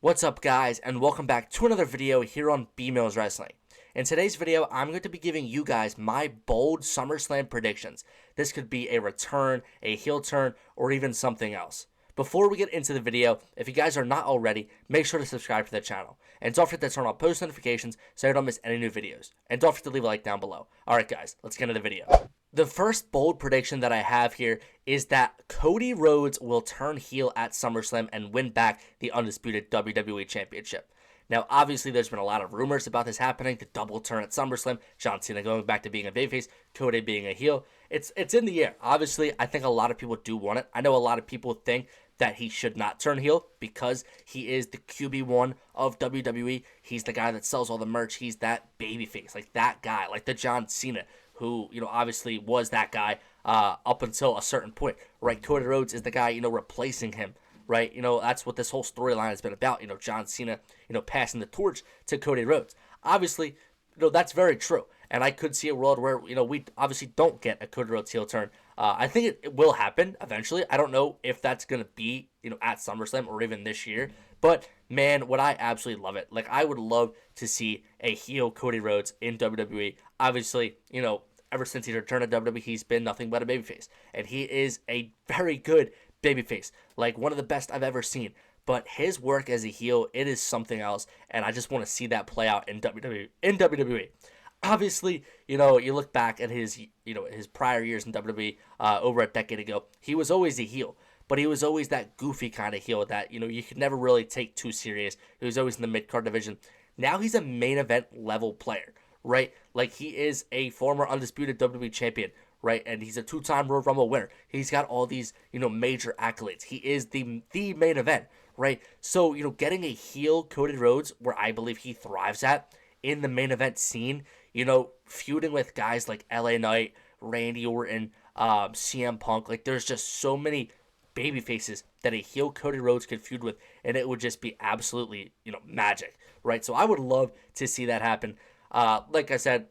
What's up, guys, and welcome back to another video here on B-Mills Wrestling. In today's video, I'm going to be giving you guys my bold SummerSlam predictions. This could be a return, a heel turn, or even something else. Before we get into the video, if you guys are not already, make sure to subscribe to the channel. And don't forget to turn on post notifications so you don't miss any new videos. And don't forget to leave a like down below. Alright guys, let's get into the video. The first bold prediction that I have here is that Cody Rhodes will turn heel at SummerSlam and win back the undisputed WWE Championship. Now, obviously, there's been a lot of rumors about this happening, the double turn at SummerSlam, John Cena going back to being a babyface, Cody being a heel. It's in the air. Obviously, I think a lot of people do want it. I know a lot of people think that he should not turn heel because he is the QB1 of WWE. He's the guy that sells all the merch. He's that babyface, like that guy, like the John Cena, who, obviously was that guy up until a certain point, right? Cody Rhodes is the guy, replacing him, right? That's what this whole storyline has been about, John Cena, passing the torch to Cody Rhodes. Obviously, that's very true. And I could see a world where, we obviously don't get a Cody Rhodes heel turn. I think it will happen eventually. I don't know if that's going to be, at SummerSlam or even this year. But, man, would I absolutely love it. Like, I would love to see a heel Cody Rhodes in WWE. Obviously, ever since he returned to WWE, he's been nothing but a babyface. And he is a very good babyface. Like, one of the best I've ever seen. But his work as a heel, it is something else. And I just want to see that play out in WWE. Obviously, you look back at his prior years in WWE over a decade ago, he was always a heel. But he was always that goofy kind of heel that, you could never really take too serious. He was always in the mid-card division. Now he's a main event level player, right? Like, he is a former undisputed WWE champion, right? And he's a two-time Royal Rumble winner. He's got all these, major accolades. He is the main event, right? So, getting a heel Cody Rhodes, where I believe he thrives at, in the main event scene, feuding with guys like LA Knight, Randy Orton, CM Punk, like, there's just so many baby faces that a heel Cody Rhodes could feud with, and it would just be absolutely, magic, right? So I would love to see that happen. Like I said,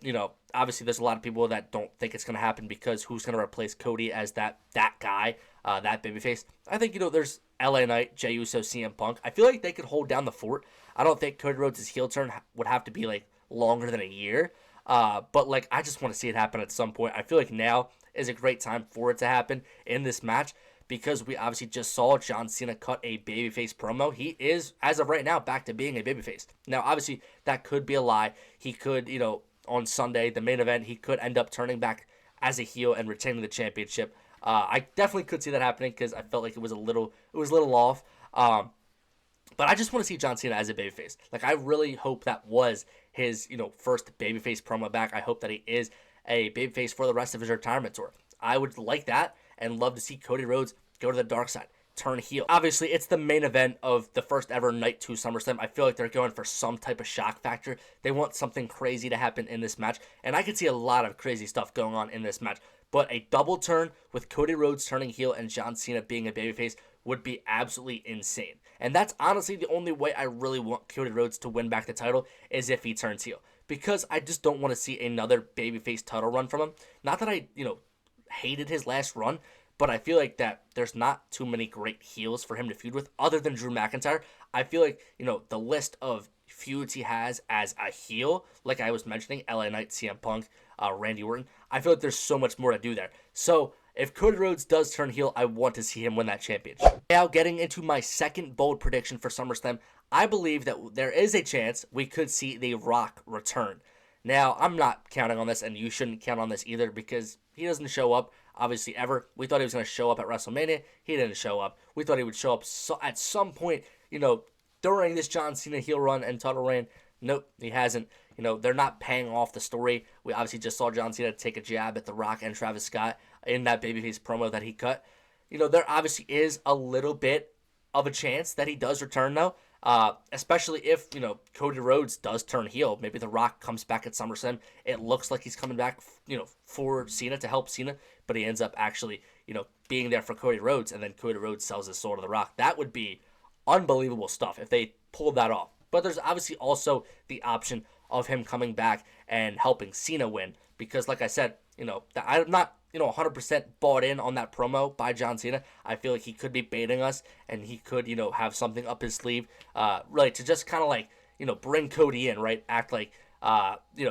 obviously there's a lot of people that don't think it's going to happen because who's going to replace Cody as that guy, that babyface? I think, there's LA Knight, Jey Uso, CM Punk. I feel like they could hold down the fort. I don't think Cody Rhodes' heel turn would have to be, like, longer than a year. But, like, I just want to see it happen at some point. I feel like now is a great time for it to happen in this match because we obviously just saw John Cena cut a babyface promo. He is, as of right now, back to being a babyface. Now, obviously, that could be a lie. He could, on Sunday, the main event, he could end up turning back as a heel and retaining the championship. I definitely could see that happening because I felt like it was a little off. But I just want to see John Cena as a babyface. Like, I really hope that was his, first babyface promo back. I hope that he is a babyface for the rest of his retirement tour. I would like that and love to see Cody Rhodes go to the dark side, turn heel. Obviously, it's the main event of the first ever Night 2 SummerSlam. I feel like they're going for some type of shock factor. They want something crazy to happen in this match, and I could see a lot of crazy stuff going on in this match. But a double turn with Cody Rhodes turning heel and John Cena being a babyface would be absolutely insane. And that's honestly the only way I really want Cody Rhodes to win back the title is if he turns heel. Because I just don't want to see another babyface title run from him. Not that I, hated his last run, but I feel like that there's not too many great heels for him to feud with other than Drew McIntyre. I feel like, the list of feuds he has as a heel, like I was mentioning, LA Knight, CM Punk, Randy Orton, I feel like there's so much more to do there. So if Cody Rhodes does turn heel, I want to see him win that championship. Now, getting into my second bold prediction for SummerSlam, I believe that there is a chance we could see The Rock return. Now, I'm not counting on this, and you shouldn't count on this either because he doesn't show up, obviously, ever. We thought he was going to show up at WrestleMania. He didn't show up. We thought he would show up at some point, during this John Cena heel run and title reign. Nope, he hasn't. They're not paying off the story. We obviously just saw John Cena take a jab at The Rock and Travis Scott in that babyface promo that he cut. There obviously is a little bit of a chance that he does return, though. Especially if, Cody Rhodes does turn heel. Maybe The Rock comes back at SummerSlam. It looks like he's coming back, for Cena to help Cena, but he ends up actually, being there for Cody Rhodes, and then Cody Rhodes sells his soul to The Rock. That would be unbelievable stuff if they pulled that off. But there's obviously also the option of him coming back and helping Cena win, because like I said, I'm not 100% bought in on that promo by John Cena. I feel like he could be baiting us, and he could, have something up his sleeve, really to just kind of like, bring Cody in, right? Act like,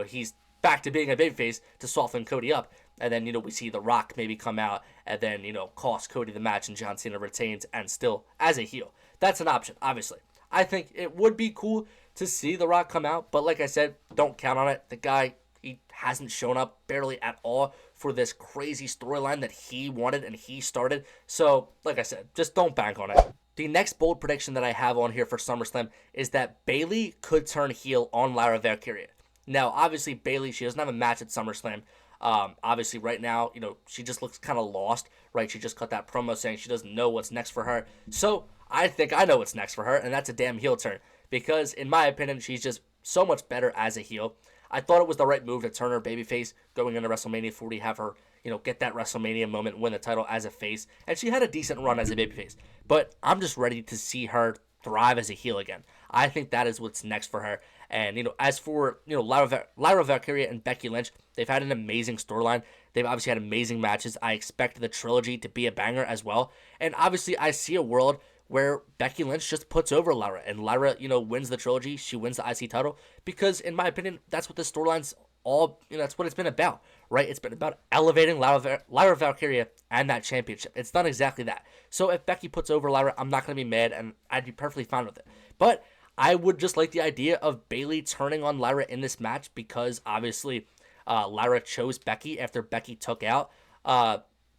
he's back to being a babyface to soften Cody up. And then, we see The Rock maybe come out and then, cost Cody the match and John Cena retains and still as a heel. That's an option, obviously. I think it would be cool to see The Rock come out, but like I said, don't count on it. The guy, he hasn't shown up barely at all for this crazy storyline that he wanted and he started. So, like I said, just don't bank on it. The next bold prediction that I have on here for SummerSlam is that Bayley could turn heel on Lyra Valkyria. Now, obviously, Bayley, she doesn't have a match at SummerSlam. Obviously, right now, she just looks kind of lost, right? She just cut that promo saying she doesn't know what's next for her. So, I think I know what's next for her, and that's a damn heel turn. Because, in my opinion, she's just so much better as a heel. I thought it was the right move to turn her babyface going into WrestleMania 40, have her, get that WrestleMania moment, win the title as a face. And she had a decent run as a babyface. But I'm just ready to see her thrive as a heel again. I think that is what's next for her. And, as for, Lyra Valkyria and Becky Lynch, they've had an amazing storyline. They've obviously had amazing matches. I expect the trilogy to be a banger as well. And obviously, I see a world where Becky Lynch just puts over Lyra, and Lyra, wins the trilogy. She wins the IC title because, in my opinion, that's what this storyline's all, that's what it's been about, right? It's been about elevating Lyra Valkyria and that championship. It's done exactly that. So if Becky puts over Lyra, I'm not going to be mad, and I'd be perfectly fine with it. But I would just like the idea of Bayley turning on Lyra in this match because, obviously, Lyra chose Becky after Becky took out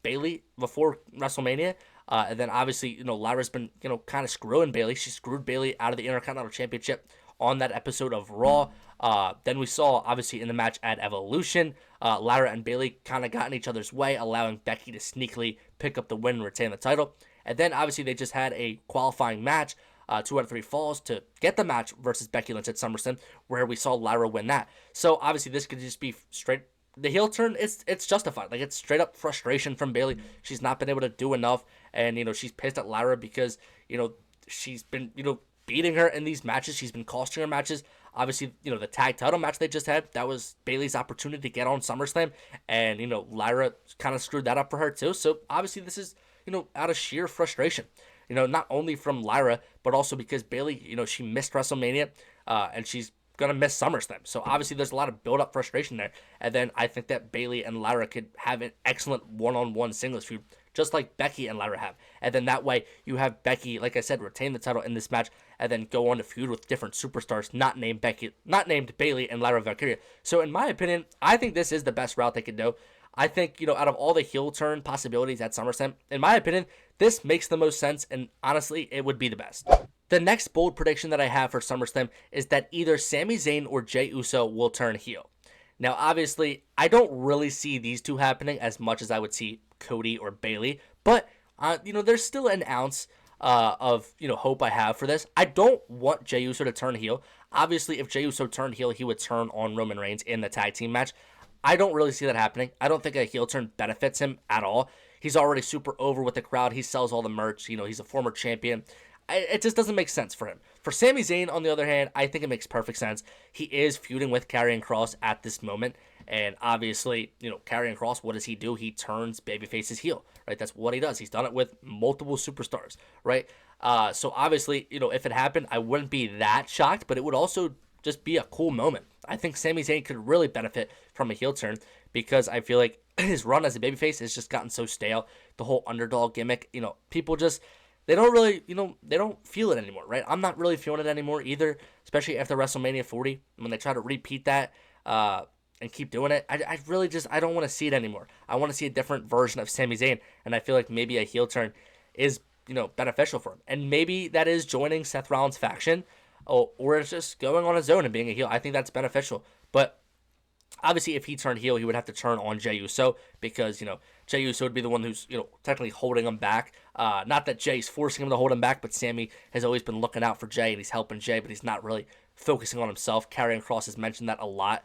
Bayley before WrestleMania. And then obviously, Lyra's been, kind of screwing Bayley. She screwed Bayley out of the Intercontinental Championship on that episode of Raw. Then we saw, obviously, in the match at Evolution, Lyra and Bayley kind of got in each other's way, allowing Becky to sneakily pick up the win and retain the title. And then, obviously, they just had a qualifying match, 2 out of 3 falls, to get the match versus Becky Lynch at SummerSlam, where we saw Lyra win that. So, obviously, this could just be straight. The heel turn, it's justified. Like, it's straight up frustration from Bayley. She's not been able to do enough. And, she's pissed at Lyra because, she's been, beating her in these matches. She's been costing her matches. Obviously, the tag title match they just had, that was Bayley's opportunity to get on SummerSlam. And, Lyra kind of screwed that up for her too. So, obviously, this is, out of sheer frustration. Not only from Lyra, but also because Bayley, she missed WrestleMania. And she's going to miss SummerSlam. So obviously there's a lot of build-up frustration there. And then I think that Bayley and Lyra could have an excellent one-on-one singles feud, just like Becky and Lyra have. And then that way you have Becky, like I said, retain the title in this match and then go on to feud with different superstars not named Bayley and Lyra Valkyria. So in my opinion, I think this is the best route they could do. I think, out of all the heel turn possibilities at SummerSlam, in my opinion, this makes the most sense, and honestly, it would be the best. The next bold prediction that I have for SummerSlam is that either Sami Zayn or Jey Uso will turn heel. Now, obviously, I don't really see these two happening as much as I would see Cody or Bayley, but, there's still an ounce of, hope I have for this. I don't want Jey Uso to turn heel. Obviously, if Jey Uso turned heel, he would turn on Roman Reigns in the tag team match. I don't really see that happening. I don't think a heel turn benefits him at all. He's already super over with the crowd. He sells all the merch. He's a former champion. It just doesn't make sense for him. For Sami Zayn, on the other hand, I think it makes perfect sense. He is feuding with Karrion Kross at this moment. And obviously, Karrion Kross, what does he do? He turns babyfaces heel, right? That's what he does. He's done it with multiple superstars, right? So obviously, if it happened, I wouldn't be that shocked, but it would also just be a cool moment. I think Sami Zayn could really benefit from a heel turn because I feel like his run as a babyface has just gotten so stale. The whole underdog gimmick, people just, they don't really, they don't feel it anymore, right? I'm not really feeling it anymore either, especially after WrestleMania 40 when they try to repeat that and keep doing it. I really just, I don't want to see it anymore. I want to see a different version of Sami Zayn, and I feel like maybe a heel turn is, beneficial for him. And maybe that is joining Seth Rollins' faction, or it's just going on his own and being a heel. I think that's beneficial. But obviously, if he turned heel, he would have to turn on Jey Uso because, Jey Uso would be the one who's, technically holding him back. Not that Jey's forcing him to hold him back, but Sami has always been looking out for Jey, and he's helping Jey, but he's not really focusing on himself. Karrion Kross has mentioned that a lot.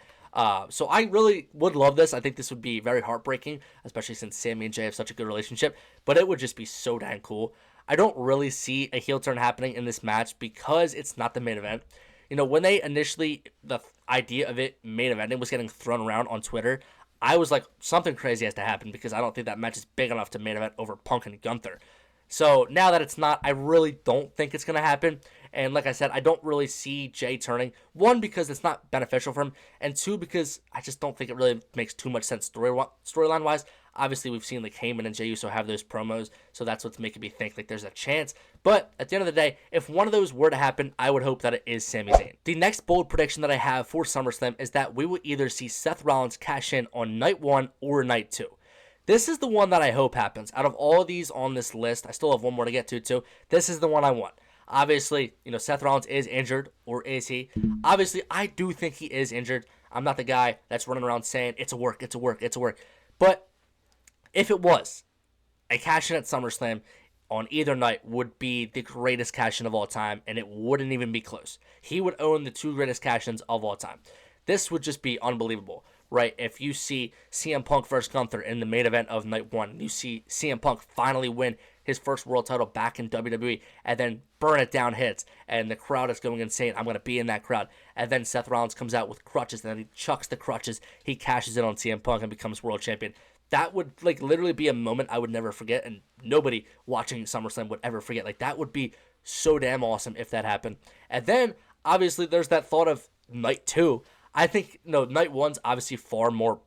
So I really would love this. I think this would be very heartbreaking, especially since Sami and Jey have such a good relationship, but it would just be so dang cool. I don't really see a heel turn happening in this match because it's not the main event. When they initially, the idea of it main eventing was getting thrown around on Twitter, I was like, something crazy has to happen because I don't think that match is big enough to main event over Punk and Gunther. So now that it's not, I really don't think it's going to happen. And like I said, I don't really see Jay turning. One, because it's not beneficial for him. And two, because I just don't think it really makes too much sense storyline-wise. Obviously, we've seen like Heyman and Jey Uso have those promos, so that's what's making me think like there's a chance. But at the end of the day, if one of those were to happen, I would hope that it is Sami Zayn. The next bold prediction that I have for SummerSlam is that we will either see Seth Rollins cash in on night 1 or night 2. This is the one that I hope happens. Out of all of these on this list, I still have one more to get to too. This is the one I want. Obviously, Seth Rollins is injured, or is he? Obviously, I do think he is injured. I'm not the guy that's running around saying it's a work. But if it was, a cash-in at SummerSlam on either night would be the greatest cash-in of all time, and it wouldn't even be close. He would own the 2 greatest cash-ins of all time. This would just be unbelievable, right? If you see CM Punk versus Gunther in the main event of night 1, you see CM Punk finally win his first world title back in WWE, and then Burn It Down hits, and the crowd is going insane. I'm going to be in that crowd. And then Seth Rollins comes out with crutches, and then he chucks the crutches. He cashes in on CM Punk and becomes world champion. That would like literally be a moment I would never forget, and nobody watching SummerSlam would ever forget. Like, that would be so damn awesome if that happened. And then obviously there's that thought of night 2. I think night 1's obviously far more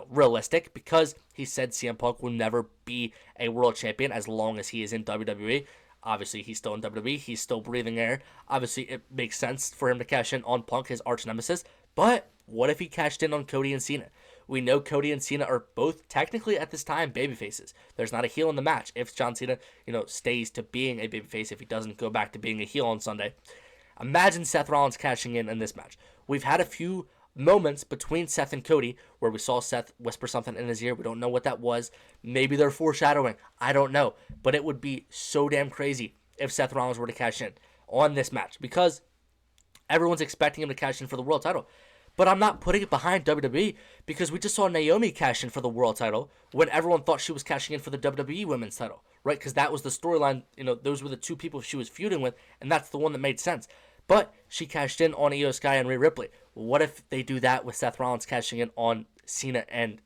realistic, because he said CM Punk will never be a world champion as long as he is in WWE. Obviously, he's still in WWE. He's still breathing air. Obviously, it makes sense for him to cash in on Punk, his arch nemesis. But what if he cashed in on Cody and Cena? We know Cody and Cena are both technically at this time babyfaces. There's not a heel in the match. If John Cena, stays to being a babyface, if he doesn't go back to being a heel on Sunday. Imagine Seth Rollins cashing in this match. We've had a few moments between Seth and Cody where we saw Seth whisper something in his ear. We don't know what that was. Maybe they're foreshadowing. I don't know. But it would be so damn crazy if Seth Rollins were to cash in on this match, because everyone's expecting him to cash in for the world title. But I'm not putting it behind WWE, because we just saw Naomi cash in for the world title when everyone thought she was cashing in for the WWE women's title, right? Because that was the storyline. Those were the 2 people she was feuding with, and that's the one that made sense. But she cashed in on Io Sky and Rhea Ripley. What if they do that with Seth Rollins cashing in on Cena and,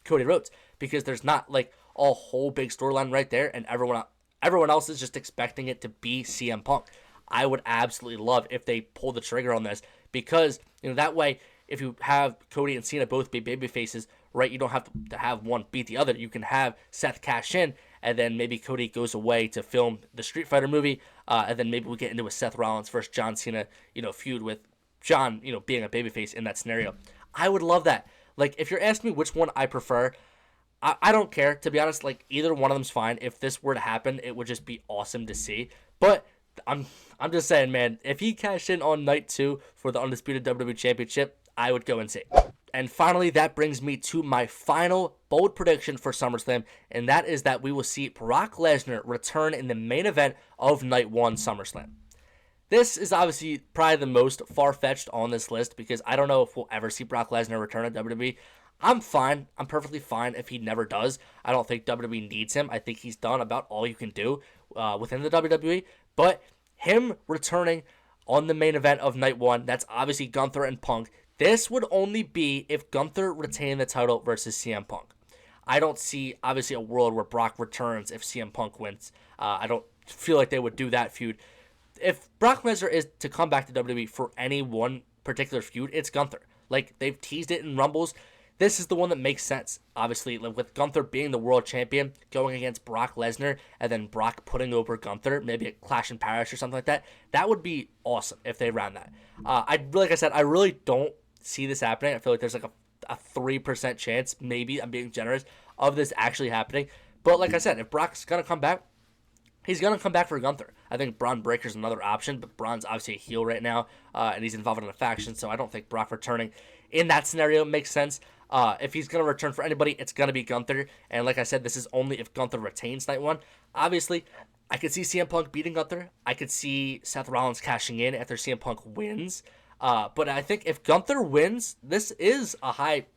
Cody Rhodes? Because there's not like a whole big storyline right there, and everyone else is just expecting it to be CM Punk. I would absolutely love if they pull the trigger on this, because, that way, if you have Cody and Cena both be baby faces, right, you don't have to have one beat the other. You can have Seth cash in, and then maybe Cody goes away to film the Street Fighter movie, and then maybe we get into a Seth Rollins versus John Cena, feud with John, being a babyface in that scenario. I would love that. Like, if you're asking me which one I prefer, I don't care, to be honest. Like, either one of them's fine. If this were to happen, it would just be awesome to see. But I'm just saying, man, if he cashed in on night 2 for the Undisputed WWE Championship, I would go insane. And finally, that brings me to my final bold prediction for SummerSlam, and that is that we will see Brock Lesnar return in the main event of night 1 SummerSlam. This is obviously probably the most far-fetched on this list, because I don't know if we'll ever see Brock Lesnar return at WWE. I'm fine. I'm perfectly fine if he never does. I don't think WWE needs him. I think he's done about all you can do within the WWE. But him returning on the main event of night 1, that's obviously Gunther and Punk. This would only be if Gunther retained the title versus CM Punk. I don't see, obviously, a world where Brock returns if CM Punk wins. I don't feel like they would do that feud. If Brock Lesnar is to come back to WWE for any one particular feud, it's Gunther. Like, they've teased it in Rumbles. This is the one that makes sense, obviously, with Gunther being the world champion, going against Brock Lesnar, and then Brock putting over Gunther, maybe a Clash in Paris or something like that. That would be awesome if they ran that. Like I said, I really don't see this happening. I feel like there's like a 3% chance, maybe, I'm being generous, of this actually happening. But like I said, if Brock's going to come back, he's going to come back for Gunther. I think Braun Breaker's another option, but Braun's obviously a heel right now, and he's involved in a faction, so I don't think Brock returning in that scenario makes sense. If he's going to return for anybody, it's going to be Gunther. And like I said, this is only if Gunther retains night 1. Obviously, I could see CM Punk beating Gunther. I could see Seth Rollins cashing in after CM Punk wins. But I think if Gunther wins, this is a high,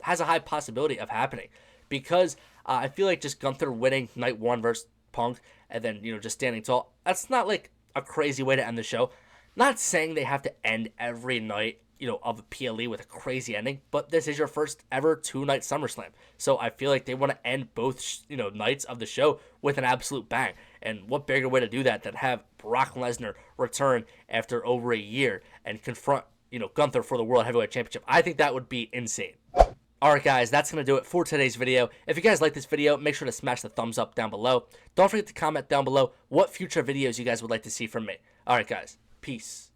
has a high possibility of happening. Because I feel like just Gunther winning night 1 versus Punk, and then, just standing tall, that's not like a crazy way to end the show. Not saying they have to end every night of a PLE with a crazy ending, but this is your first ever 2-night SummerSlam. So I feel like they want to end both, nights of the show with an absolute bang. And what bigger way to do that than have Brock Lesnar return after over a year and confront, Gunther for the World Heavyweight Championship? I think that would be insane. Alright guys, that's going to do it for today's video. If you guys like this video, make sure to smash the thumbs up down below. Don't forget to comment down below what future videos you guys would like to see from me. Alright guys, peace.